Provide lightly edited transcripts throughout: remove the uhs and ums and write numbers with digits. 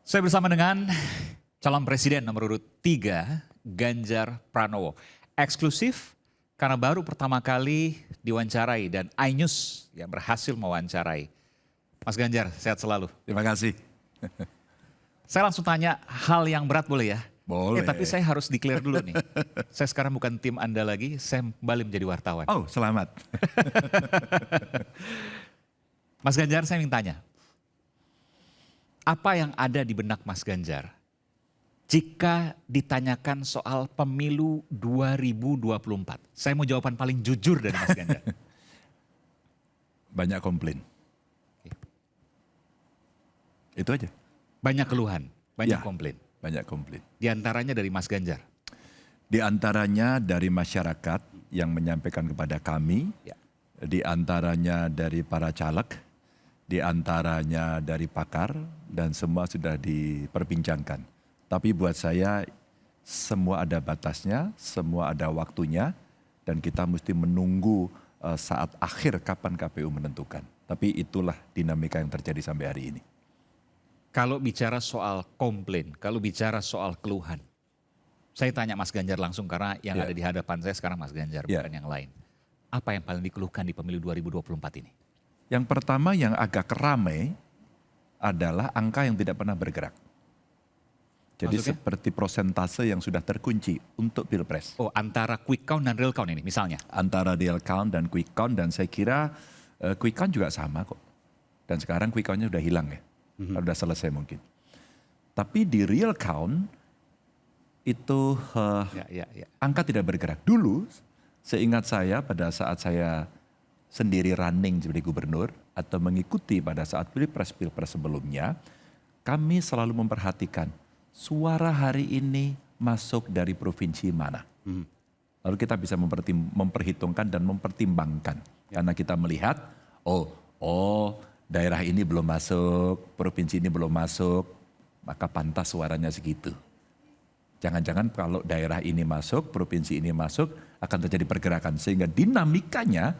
Saya bersama dengan calon presiden nomor urut 3, Ganjar Pranowo. Eksklusif karena baru pertama kali diwawancarai dan iNews yang berhasil mewawancarai. Mas Ganjar, sehat selalu. Terima kasih. Saya langsung tanya hal yang berat boleh ya? Boleh. Tapi saya harus declare dulu nih. Saya sekarang bukan tim Anda lagi, saya kembali menjadi wartawan. Oh, selamat. Mas Ganjar, saya ingin tanya. Apa yang ada di benak Mas Ganjar jika ditanyakan soal pemilu 2024? Saya mau jawaban paling jujur dari Mas Ganjar. Banyak komplain. Itu aja. Banyak keluhan, banyak Ya. komplain. Banyak komplain. Di antaranya dari Mas Ganjar. Di antaranya dari masyarakat yang menyampaikan kepada kami, Ya. di antaranya dari para caleg, di antaranya dari pakar, dan semua sudah diperbincangkan. Tapi buat saya semua ada batasnya, semua ada waktunya, dan kita mesti menunggu saat akhir kapan KPU menentukan. Tapi itulah dinamika yang terjadi sampai hari ini. Kalau bicara soal komplain, kalau bicara soal keluhan. Saya tanya Mas Ganjar langsung karena yang Ya. ada di hadapan saya sekarang Mas Ganjar, Ya. bukan yang lain. Apa yang paling dikeluhkan di pemilu 2024 ini? Yang pertama yang agak ramai adalah angka yang tidak pernah bergerak. Jadi Maksudnya? seperti prosentase yang sudah terkunci untuk Pilpres. Oh, antara quick count dan real count ini misalnya? Antara real count dan quick count, dan saya kira quick count juga sama kok. Dan sekarang quick countnya udah hilang ya. Sudah selesai mungkin. Tapi di real count itu Ya. angka tidak bergerak. Dulu seingat saya pada saat saya sendiri running sebagai gubernur atau mengikuti pada saat pilpres sebelumnya, kami selalu memperhatikan suara hari ini masuk dari provinsi mana. Lalu kita bisa memperhitungkan dan mempertimbangkan. Karena kita melihat, daerah ini belum masuk, provinsi ini belum masuk, maka pantas suaranya segitu. Jangan-jangan kalau daerah ini masuk, provinsi ini masuk, akan terjadi pergerakan. Sehingga dinamikanya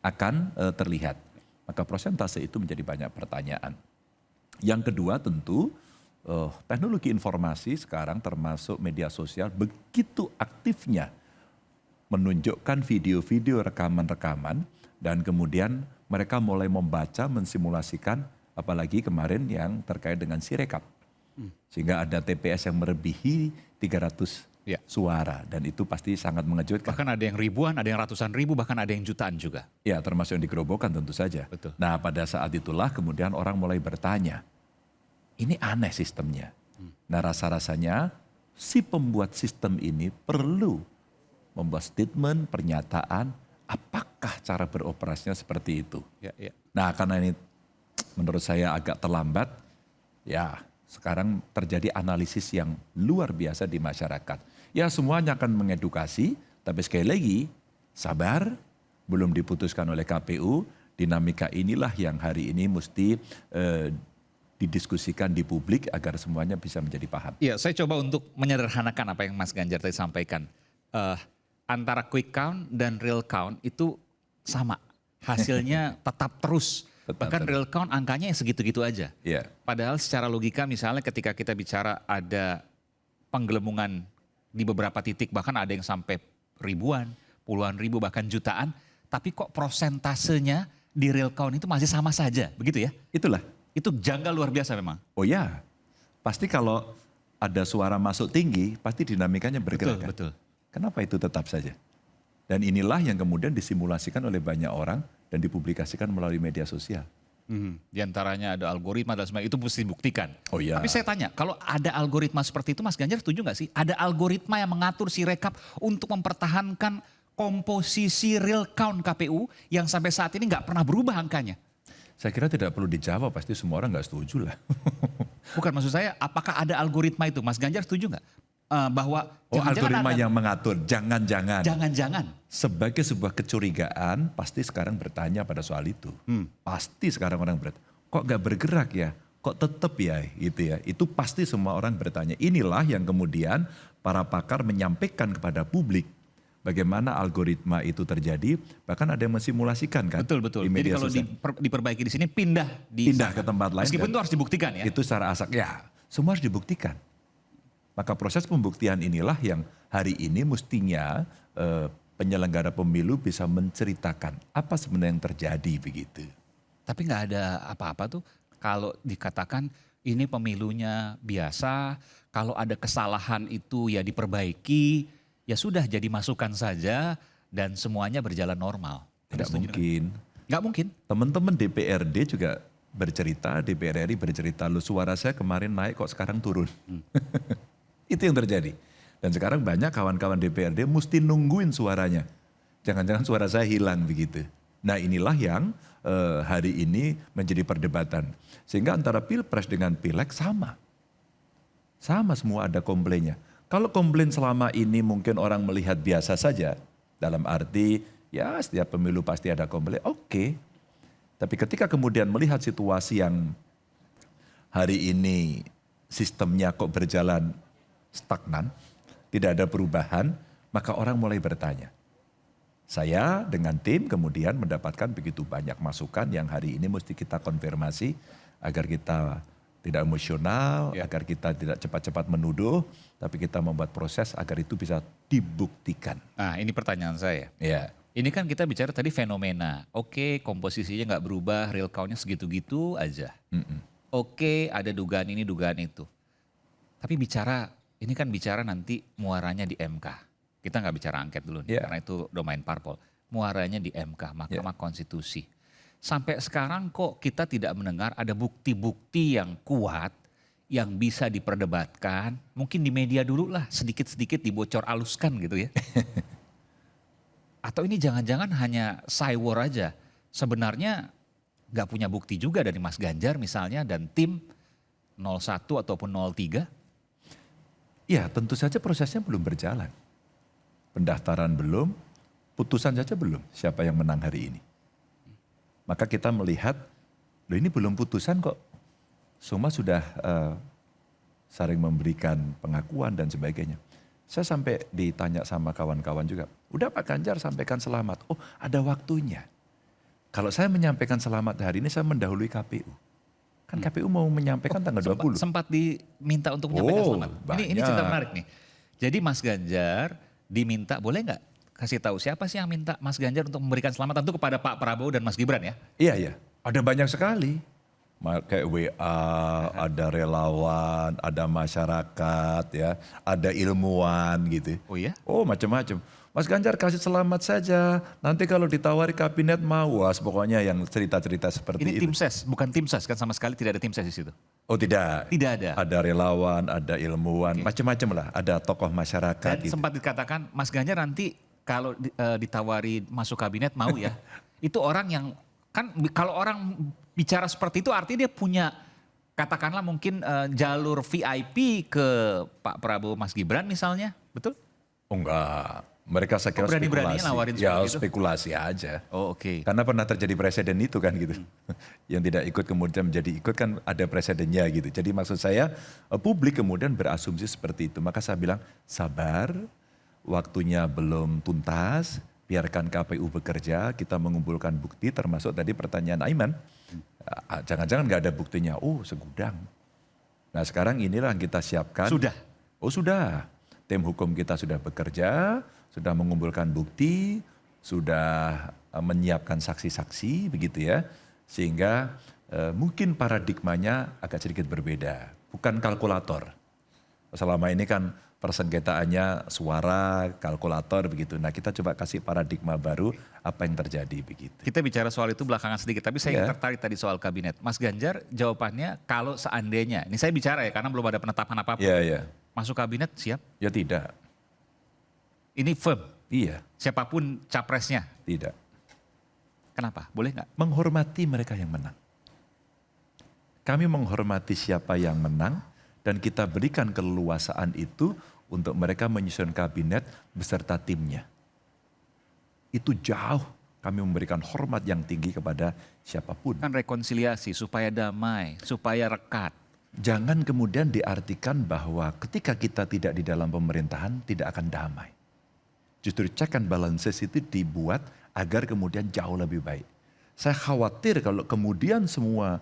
akan terlihat. Maka prosentase itu menjadi banyak pertanyaan. Yang kedua tentu teknologi informasi sekarang termasuk media sosial begitu aktifnya menunjukkan video-video rekaman-rekaman, dan kemudian mereka mulai membaca, mensimulasikan, apalagi kemarin yang terkait dengan Sirekap. Sehingga ada TPS yang melebihi 300 Ya. suara, dan itu pasti sangat mengejutkan. Bahkan ada yang ribuan, ada yang ratusan ribu, bahkan ada yang jutaan juga. Ya, termasuk yang digerobokkan tentu saja. Betul. Nah, pada saat itulah kemudian orang mulai bertanya, ini aneh sistemnya. Nah, rasa-rasanya si pembuat sistem ini perlu membuat statement, pernyataan, apakah cara beroperasinya seperti itu. Ya. Nah, karena ini menurut saya agak terlambat, ya sekarang terjadi analisis yang luar biasa di masyarakat. Ya semuanya akan mengedukasi, tapi sekali lagi sabar, belum diputuskan oleh KPU, dinamika inilah yang hari ini mesti didiskusikan di publik agar semuanya bisa menjadi paham. Ya, saya coba untuk menyederhanakan apa yang Mas Ganjar tadi sampaikan. Antara quick count dan real count itu sama. Hasilnya tetap terus. Bahkan real count angkanya segitu-gitu aja. Ya. Padahal secara logika misalnya ketika kita bicara ada penggelembungan di beberapa titik, bahkan ada yang sampai ribuan, puluhan ribu, bahkan jutaan. Tapi kok prosentasenya di real count itu masih sama saja, begitu ya? Itulah. Itu janggal luar biasa memang. Oh ya, pasti kalau ada suara masuk tinggi, pasti dinamikanya bergerak. Kan? Betul. Kenapa itu tetap saja? Dan inilah yang kemudian disimulasikan oleh banyak orang dan dipublikasikan melalui media sosial. Di antaranya ada algoritma dan sebagainya, itu mesti dibuktikan. Oh iya. Tapi saya tanya, kalau ada algoritma seperti itu Mas Ganjar setuju nggak sih? Ada algoritma yang mengatur Sirekap untuk mempertahankan komposisi real count KPU yang sampai saat ini nggak pernah berubah angkanya. Saya kira tidak perlu dijawab, pasti semua orang nggak setuju lah. Bukan, maksud saya apakah ada algoritma itu? Mas Ganjar setuju nggak? Bahwa Algoritma yang mengatur, jangan-jangan. Jangan-jangan. Sebagai sebuah kecurigaan, pasti sekarang bertanya pada soal itu. Pasti sekarang orang bertanya, kok gak bergerak ya? Kok tetap ya? Gitu ya. Itu pasti semua orang bertanya. Inilah yang kemudian para pakar menyampaikan kepada publik. Bagaimana algoritma itu terjadi, bahkan ada yang mensimulasikan kan. Betul. Di Jadi media kalau sosial. diperbaiki di sini pindah Pindah ke tempat lain. Meskipun kan? itu harus dibuktikan ya. Itu secara asak ya. Semua harus dibuktikan. Maka proses pembuktian inilah yang hari ini mestinya penyelenggara pemilu bisa menceritakan apa sebenarnya yang terjadi begitu. Tapi nggak ada apa-apa tuh kalau dikatakan ini pemilunya biasa, kalau ada kesalahan itu ya diperbaiki, ya sudah jadi masukan saja dan semuanya berjalan normal. Tidak Setuju dengan- mungkin. Nggak mungkin. Teman-teman DPRD juga bercerita, DPR RI bercerita, lu suara saya kemarin naik kok sekarang turun. Itu yang terjadi. Dan sekarang banyak kawan-kawan DPRD mesti nungguin suaranya. Jangan-jangan suara saya hilang begitu. Nah inilah yang hari ini menjadi perdebatan. Sehingga antara Pilpres dengan Pileg sama. Sama semua ada komplainnya. Kalau komplain selama ini mungkin orang melihat biasa saja. Dalam arti ya setiap pemilu pasti ada komplain, oke. Tapi ketika kemudian melihat situasi yang hari ini sistemnya kok berjalan stagnan, tidak ada perubahan, maka orang mulai bertanya. Saya dengan tim kemudian mendapatkan begitu banyak masukan yang hari ini mesti kita konfirmasi agar kita tidak emosional, Ya. agar kita tidak cepat-cepat menuduh, tapi kita membuat proses agar itu bisa dibuktikan. Nah ini pertanyaan saya. Ya, Ini kan kita bicara tadi fenomena. Oke, komposisinya nggak berubah, real count-nya segitu-gitu aja. Oke, ada dugaan ini, dugaan itu. Tapi ini kan bicara nanti muaranya di MK. Kita nggak bicara angket dulu nih, Yeah. karena itu domain parpol. Muaranya di MK, Mahkamah Konstitusi. Sampai sekarang kok kita tidak mendengar ada bukti-bukti yang kuat yang bisa diperdebatkan. Mungkin di media dulu lah, sedikit-sedikit dibocor aluskan gitu ya. Atau ini jangan-jangan hanya cywar aja. Sebenarnya nggak punya bukti juga dari Mas Ganjar misalnya dan tim 01 ataupun 03. ya tentu saja prosesnya belum berjalan. Pendaftaran belum, putusan saja belum siapa yang menang hari ini. Maka kita melihat, loh ini belum putusan kok. Semua sudah saling memberikan pengakuan dan sebagainya. Saya sampai ditanya sama kawan-kawan juga, udah Pak Ganjar sampaikan selamat. Oh ada waktunya. Kalau saya menyampaikan selamat hari ini saya mendahului KPU. Kan KPU mau menyampaikan tanggal 20. Sempat diminta untuk menyampaikan Oh, selamat. Ini banyak. cerita menarik nih. Jadi Mas Ganjar diminta, boleh nggak kasih tahu siapa sih yang minta Mas Ganjar untuk memberikan selamat tentu kepada Pak Prabowo dan Mas Gibran ya? Iya, iya. Ada banyak sekali. Kayak WA, ada relawan, ada masyarakat, ya, ada ilmuwan gitu. Oh iya? Oh macam-macam. Mas Ganjar kasih selamat saja. Nanti kalau ditawari kabinet mau, wah, pokoknya yang cerita-cerita seperti Ini itu. tim ses, bukan tim ses kan sama sekali tidak ada tim ses di situ. Oh tidak. Tidak ada. Ada relawan, ada ilmuwan, macam-macam lah. Ada tokoh masyarakat Dan gitu. sempat dikatakan Mas Ganjar nanti kalau ditawari masuk kabinet mau ya. Itu orang yang kan kalau orang bicara seperti itu artinya dia punya katakanlah mungkin jalur VIP ke Pak Prabowo Mas Gibran misalnya. Betul? Oh enggak. Mereka saya kira berani-beraninya spekulasi. nawarin Ya seperti itu? spekulasi aja. Oh oke. Karena pernah terjadi presiden itu kan gitu. Yang tidak ikut kemudian menjadi ikut kan ada presidennya gitu. Jadi maksud saya publik kemudian berasumsi seperti itu. Maka saya bilang sabar, waktunya belum tuntas, biarkan KPU bekerja, kita mengumpulkan bukti termasuk tadi pertanyaan Aiman. Jangan-jangan nggak ada buktinya, oh segudang. Nah sekarang inilah yang kita siapkan. Sudah? Oh sudah, tim hukum kita sudah bekerja, sudah mengumpulkan bukti, sudah menyiapkan saksi-saksi begitu ya. Sehingga mungkin paradigmanya agak sedikit berbeda, bukan kalkulator. Selama ini kan persengketaannya suara, kalkulator begitu. Nah kita coba kasih paradigma baru apa yang terjadi begitu. Kita bicara soal itu belakangan sedikit, tapi saya Ya. tertarik tadi soal kabinet. Mas Ganjar jawabannya kalau seandainya, ini saya bicara ya karena belum ada penetapan apapun. Iya, iya. Masuk kabinet siap? Ya tidak. Ini firm, Iya, siapapun capresnya. tidak. Kenapa? Boleh nggak? Menghormati mereka yang menang. Kami menghormati siapa yang menang dan kita berikan keleluasaan itu untuk mereka menyusun kabinet beserta timnya. Itu jauh kami memberikan hormat yang tinggi kepada siapapun. Kan rekonsiliasi supaya damai, supaya rekat. Jangan kemudian diartikan bahwa ketika kita tidak di dalam pemerintahan tidak akan damai. Justru check and balances itu dibuat agar kemudian jauh lebih baik. Saya khawatir kalau kemudian semua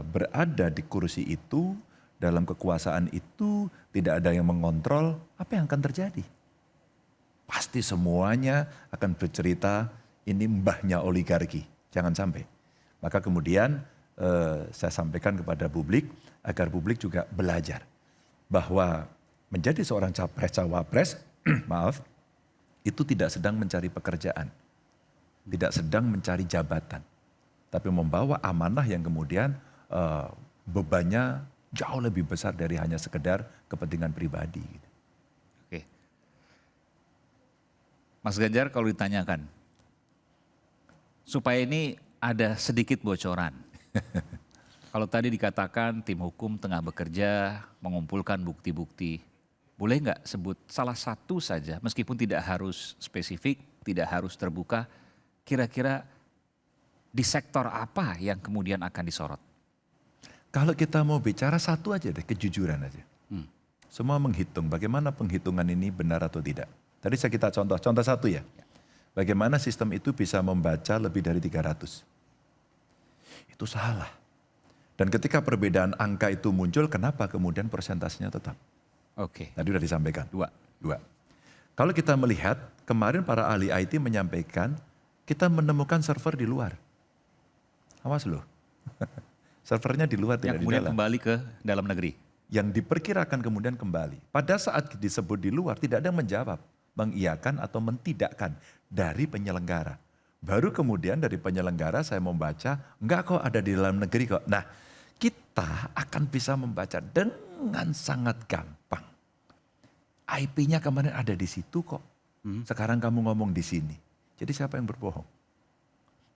berada di kursi itu dalam kekuasaan itu tidak ada yang mengontrol, apa yang akan terjadi? Pasti semuanya akan bercerita ini mbahnya oligarki. Jangan sampai. Maka kemudian saya sampaikan kepada publik agar publik juga belajar bahwa menjadi seorang capres-cawapres, maaf, itu tidak sedang mencari pekerjaan, tidak sedang mencari jabatan, tapi membawa amanah yang kemudian bebannya jauh lebih besar dari hanya sekedar kepentingan pribadi. Oke. Mas Ganjar kalau ditanyakan, supaya ini ada sedikit bocoran. Kalau tadi dikatakan tim hukum tengah bekerja mengumpulkan bukti-bukti, boleh nggak sebut salah satu saja, meskipun tidak harus spesifik, tidak harus terbuka, kira-kira di sektor apa yang kemudian akan disorot? Kalau kita mau bicara satu aja deh, kejujuran aja. Semua menghitung bagaimana penghitungan ini benar atau tidak. Tadi kita contoh satu ya. Bagaimana sistem itu bisa membaca lebih dari 300. Itu salah. Dan ketika perbedaan angka itu muncul, kenapa kemudian persentasenya tetap? Oke. Tadi sudah disampaikan. Dua. Kalau kita melihat, kemarin para ahli IT menyampaikan, kita menemukan server di luar. Awas loh. Servernya di luar, tidak Yang di kemudian dalam. kembali ke dalam negeri. Yang diperkirakan kemudian kembali. Pada saat disebut di luar, tidak ada yang menjawab, mengiyakan atau mentidakkan dari penyelenggara. Baru kemudian dari penyelenggara saya membaca, enggak kok ada di dalam negeri kok. Nah, kita akan bisa membaca dengan sangat gampang. IP-nya kemarin ada di situ kok. Sekarang kamu ngomong di sini. Jadi siapa yang berbohong?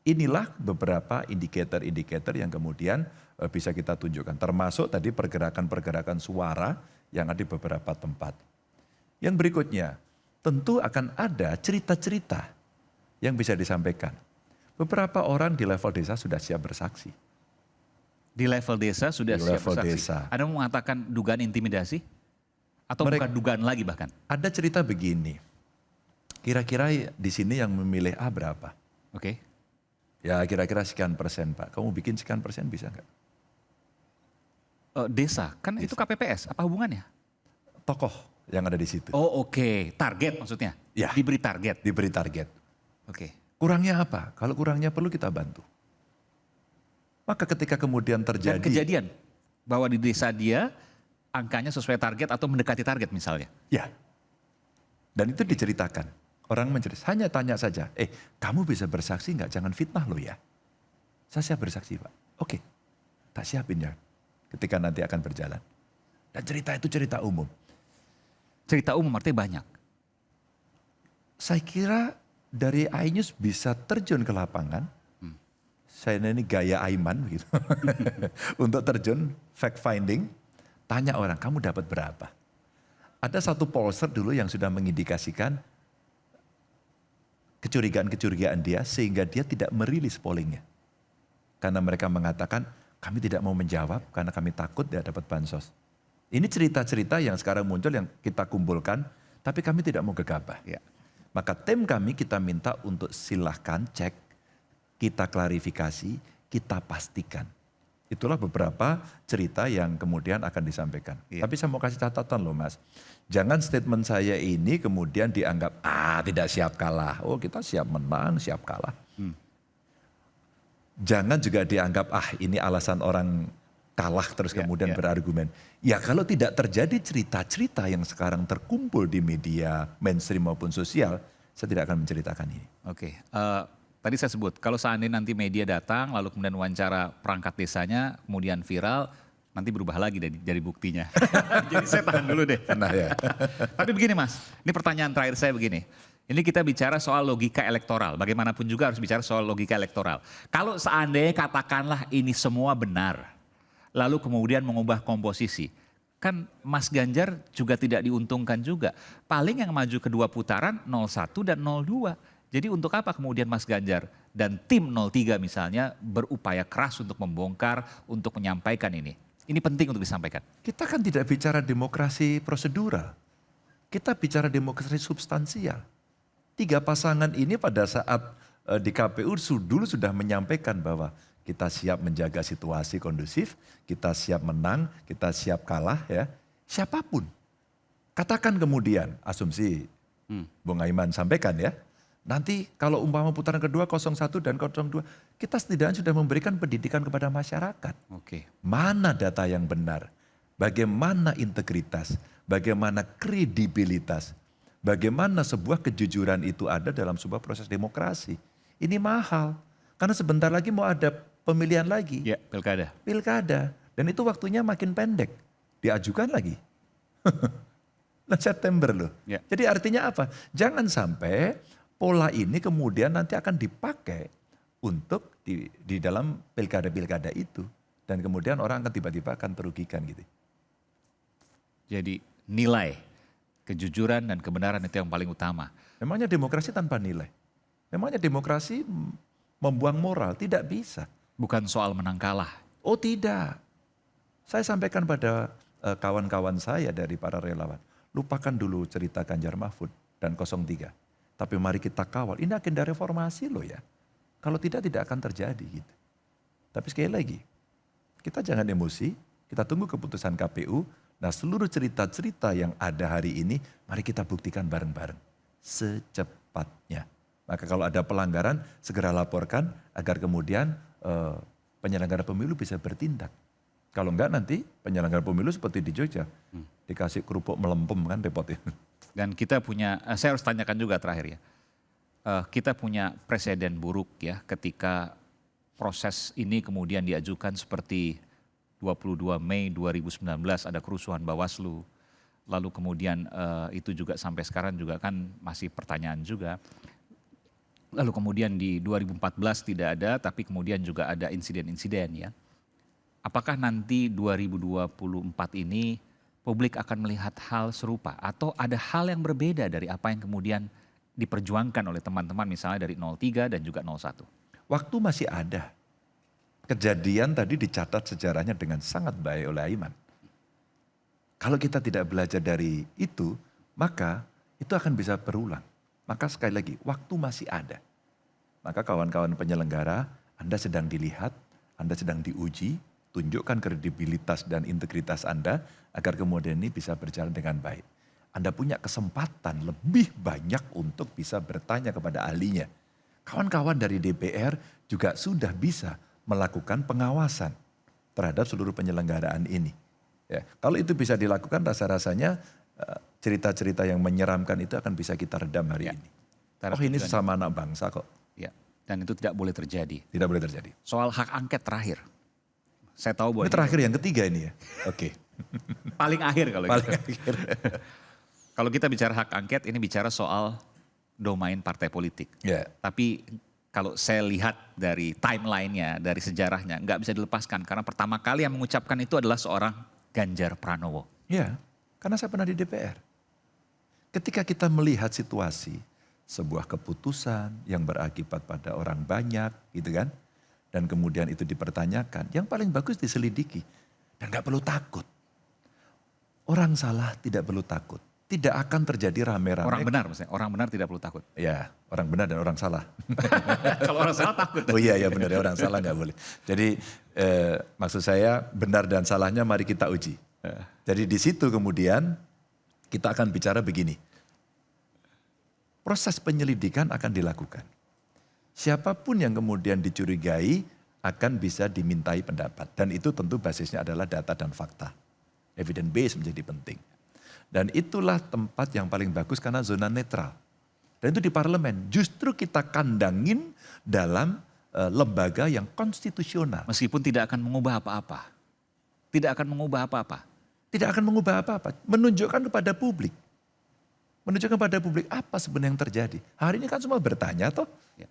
Inilah beberapa indikator-indikator yang kemudian bisa kita tunjukkan. Termasuk tadi pergerakan-pergerakan suara yang ada di beberapa tempat. Yang berikutnya, tentu akan ada cerita-cerita yang bisa disampaikan. Beberapa orang di level desa sudah siap bersaksi. Di level desa sudah Di siap level bersaksi. desa. Ada mengatakan dugaan intimidasi? Atau bukan dugaan lagi bahkan? Ada cerita begini, kira-kira di sini yang memilih A berapa? Oke. Ya kira-kira sekian persen Pak. Kamu bikin sekian persen bisa nggak? Desa, kan itu KPPS, apa hubungannya? Tokoh yang ada di situ. Oh oke, target maksudnya? Ya. Diberi target? Diberi target. Oke. Kurangnya apa? Kalau kurangnya perlu kita bantu. Maka ketika kemudian Dan terjadi. kejadian bahwa di desa dia angkanya sesuai target atau mendekati target misalnya? Ya. Dan itu diceritakan. Orang menceritakan, hanya tanya saja, kamu bisa bersaksi nggak? Jangan fitnah lo ya. Saya siap bersaksi Pak. Oke, tak siapin ya. Ketika nanti akan berjalan. Dan cerita itu cerita umum. Cerita umum artinya banyak. Saya kira dari iNews bisa terjun ke lapangan. Saya ini gaya Aiman gitu. Untuk terjun fact finding, tanya orang, kamu dapat berapa? Ada satu pollster dulu yang sudah mengindikasikan kecurigaan-kecurigaan dia sehingga dia tidak merilis pollingnya. Karena mereka mengatakan kami tidak mau menjawab karena kami takut dia dapat bansos. Ini cerita-cerita yang sekarang muncul yang kita kumpulkan tapi kami tidak mau gegabah. Ya. Maka tim kami kita minta untuk silahkan cek, kita klarifikasi, kita pastikan. Itulah beberapa cerita yang kemudian akan disampaikan. Iya. Tapi saya mau kasih catatan loh Mas. Jangan statement saya ini kemudian dianggap, tidak siap kalah. Oh kita siap menang, siap kalah. Jangan juga dianggap, ini alasan orang kalah terus kemudian berargumen. Ya kalau tidak terjadi cerita-cerita yang sekarang terkumpul di media mainstream maupun sosial, saya tidak akan menceritakan ini. Oke. Tadi saya sebut, kalau seandainya nanti media datang, lalu kemudian wawancara perangkat desanya, kemudian viral, nanti berubah lagi dari buktinya. Jadi saya tahan dulu deh. Nah ya. Tapi begini Mas, ini pertanyaan terakhir saya begini. Ini kita bicara soal logika elektoral, bagaimanapun juga harus bicara soal logika elektoral. Kalau seandainya katakanlah ini semua benar, lalu kemudian mengubah komposisi, kan Mas Ganjar juga tidak diuntungkan juga. Paling yang maju kedua putaran 01 dan 02. Jadi untuk apa kemudian Mas Ganjar dan tim 03 misalnya berupaya keras untuk membongkar, untuk menyampaikan ini? Ini penting untuk disampaikan. Kita kan tidak bicara demokrasi prosedural. Kita bicara demokrasi substansial. 3 pasangan ini pada saat di KPU dulu sudah menyampaikan bahwa kita siap menjaga situasi kondusif, kita siap menang, kita siap kalah ya. Siapapun. Katakan kemudian, asumsi Bung Aiman sampaikan ya, nanti kalau umpama putaran kedua 01 dan 02, kita setidaknya sudah memberikan pendidikan kepada masyarakat. Oke. Mana data yang benar, bagaimana integritas, bagaimana kredibilitas, bagaimana sebuah kejujuran itu ada dalam sebuah proses demokrasi. Ini mahal, karena sebentar lagi mau ada pemilihan lagi. Ya, pilkada. Pilkada, dan itu waktunya makin pendek, diajukan lagi. Nah, September loh. Ya. Jadi artinya apa? Jangan sampai pola ini kemudian nanti akan dipakai untuk di dalam pilkada-pilkada itu. Dan kemudian orang akan tiba-tiba akan terugikan gitu. Jadi nilai, kejujuran dan kebenaran itu yang paling utama. Memangnya demokrasi tanpa nilai? Memangnya demokrasi membuang moral? Tidak bisa. Bukan soal menang kalah. Oh tidak. Saya sampaikan pada kawan-kawan saya dari para relawan. Lupakan dulu cerita Ganjar Mahfud dan 03. Tapi mari kita kawal. Ini agenda reformasi loh ya. Kalau tidak akan terjadi gitu. Tapi sekali lagi, kita jangan emosi. Kita tunggu keputusan KPU. Nah seluruh cerita-cerita yang ada hari ini, mari kita buktikan bareng-bareng. Secepatnya. Maka kalau ada pelanggaran, segera laporkan agar kemudian penyelenggara pemilu bisa bertindak. Kalau enggak nanti penyelenggara pemilu seperti di Jogja, dikasih kerupuk melempem kan repot ya. Dan kita punya, saya harus tanyakan juga terakhir ya. Kita punya presiden buruk ya ketika proses ini kemudian diajukan seperti 22 Mei 2019 ada kerusuhan Bawaslu. Lalu kemudian itu juga sampai sekarang juga kan masih pertanyaan juga. Lalu kemudian di 2014 tidak ada tapi kemudian juga ada insiden-insiden ya. Apakah nanti 2024 ini publik akan melihat hal serupa atau ada hal yang berbeda dari apa yang kemudian diperjuangkan oleh teman-teman misalnya dari 03 dan juga 01? Waktu masih ada. Kejadian tadi dicatat sejarahnya dengan sangat baik oleh Aiman. Kalau kita tidak belajar dari itu, maka itu akan bisa berulang. Maka sekali lagi, waktu masih ada. Maka kawan-kawan penyelenggara, Anda sedang dilihat, Anda sedang diuji, tunjukkan kredibilitas dan integritas Anda agar kemudian ini bisa berjalan dengan baik. Anda punya kesempatan lebih banyak untuk bisa bertanya kepada ahlinya. Kawan-kawan dari DPR juga sudah bisa melakukan pengawasan terhadap seluruh penyelenggaraan ini. Ya, kalau itu bisa dilakukan rasa-rasanya cerita-cerita yang menyeramkan itu akan bisa kita redam hari ini. Oh ini sesama anak bangsa kok. Ya, dan itu tidak boleh terjadi. Tidak boleh terjadi. Soal hak angket terakhir. Saya tahu bahwa ini terakhir yang ketiga ini ya. Oke. Paling akhir kalau Paling gitu. akhir. Kalau kita bicara hak angket ini bicara soal domain partai politik. Ya. Tapi kalau saya lihat dari timelinenya, dari sejarahnya nggak bisa dilepaskan. Karena pertama kali yang mengucapkan itu adalah seorang Ganjar Pranowo. Ya, karena saya pernah di DPR. Ketika kita melihat situasi, sebuah keputusan yang berakibat pada orang banyak gitu kan. Dan kemudian itu dipertanyakan, yang paling bagus diselidiki. Dan gak perlu takut. Orang salah tidak perlu takut. Tidak akan terjadi rame-rame. Orang benar maksudnya, orang benar tidak perlu takut. Ya, orang benar dan orang salah. Kalau orang salah takut. Oh iya, ya benar ya, orang salah gak boleh. Jadi maksud saya benar dan salahnya mari kita uji. Jadi di situ kemudian kita akan bicara begini. Proses penyelidikan akan dilakukan. Siapapun yang kemudian dicurigai akan bisa dimintai pendapat. Dan itu tentu basisnya adalah data dan fakta. Evidence base menjadi penting. Dan itulah tempat yang paling bagus karena zona netral. Dan itu di parlemen. Justru kita kandangin dalam lembaga yang konstitusional. Meskipun tidak akan mengubah apa-apa. Tidak akan mengubah apa-apa. Tidak akan mengubah apa-apa. Menunjukkan kepada publik. Menunjukkan kepada publik apa sebenarnya yang terjadi. Hari ini kan semua bertanya toh. Ya.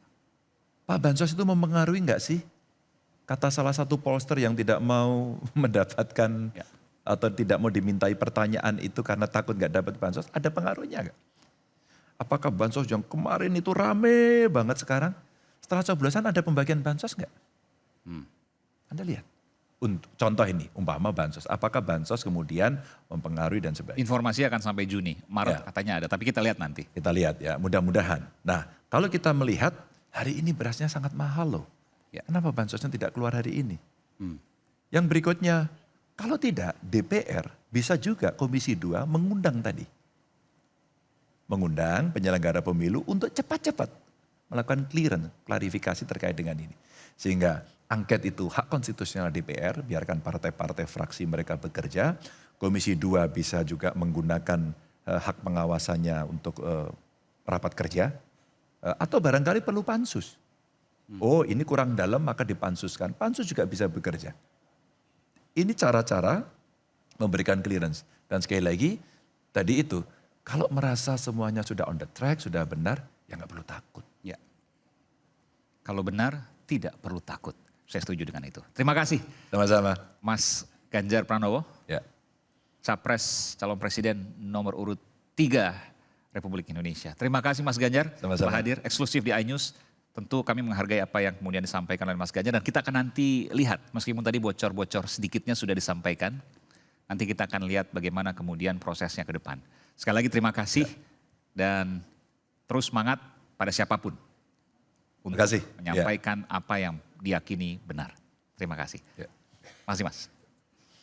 Pak Bansos itu mempengaruhi enggak sih? Kata salah satu pollster yang tidak mau mendapatkan atau tidak mau dimintai pertanyaan itu karena takut enggak dapat Bansos, ada pengaruhnya enggak? Apakah Bansos yang kemarin itu rame banget sekarang, setelah coblosan ada pembagian Bansos enggak? Anda lihat. Untuk contoh ini, umpama Bansos. Apakah Bansos kemudian mempengaruhi dan sebagainya? Informasi akan sampai Juni, Maret katanya ada, tapi kita lihat nanti. Kita lihat ya, mudah-mudahan. Nah, kalau kita melihat hari ini berasnya sangat mahal loh. Ya. Kenapa bansosnya tidak keluar hari ini? Yang berikutnya, kalau tidak DPR bisa juga Komisi 2 mengundang tadi. Mengundang penyelenggara pemilu untuk cepat-cepat melakukan clearance, klarifikasi terkait dengan ini. Sehingga angket itu hak konstitusional DPR, biarkan partai-partai fraksi mereka bekerja. Komisi 2 bisa juga menggunakan hak pengawasannya untuk rapat kerja. Atau barangkali perlu pansus. Oh ini kurang dalam maka dipansuskan. Pansus juga bisa bekerja. Ini cara-cara memberikan clearance. Dan sekali lagi, tadi itu, kalau merasa semuanya sudah on the track, sudah benar, ya nggak perlu takut. Ya. Kalau benar, tidak perlu takut. Saya setuju dengan itu. Terima kasih. Sama-sama. Mas Ganjar Pranowo, Ya. Capres calon presiden nomor urut 3 Republik Indonesia. Terima kasih Mas Ganjar Sama-sama. telah hadir eksklusif di iNews. Tentu kami menghargai apa yang kemudian disampaikan oleh Mas Ganjar dan kita akan nanti lihat meskipun tadi bocor-bocor sedikitnya sudah disampaikan. Nanti kita akan lihat bagaimana kemudian prosesnya ke depan. Sekali lagi terima kasih dan terus semangat pada siapapun untuk Terima kasih. menyampaikan apa yang diyakini benar. Terima kasih. Ya. Makasih Mas.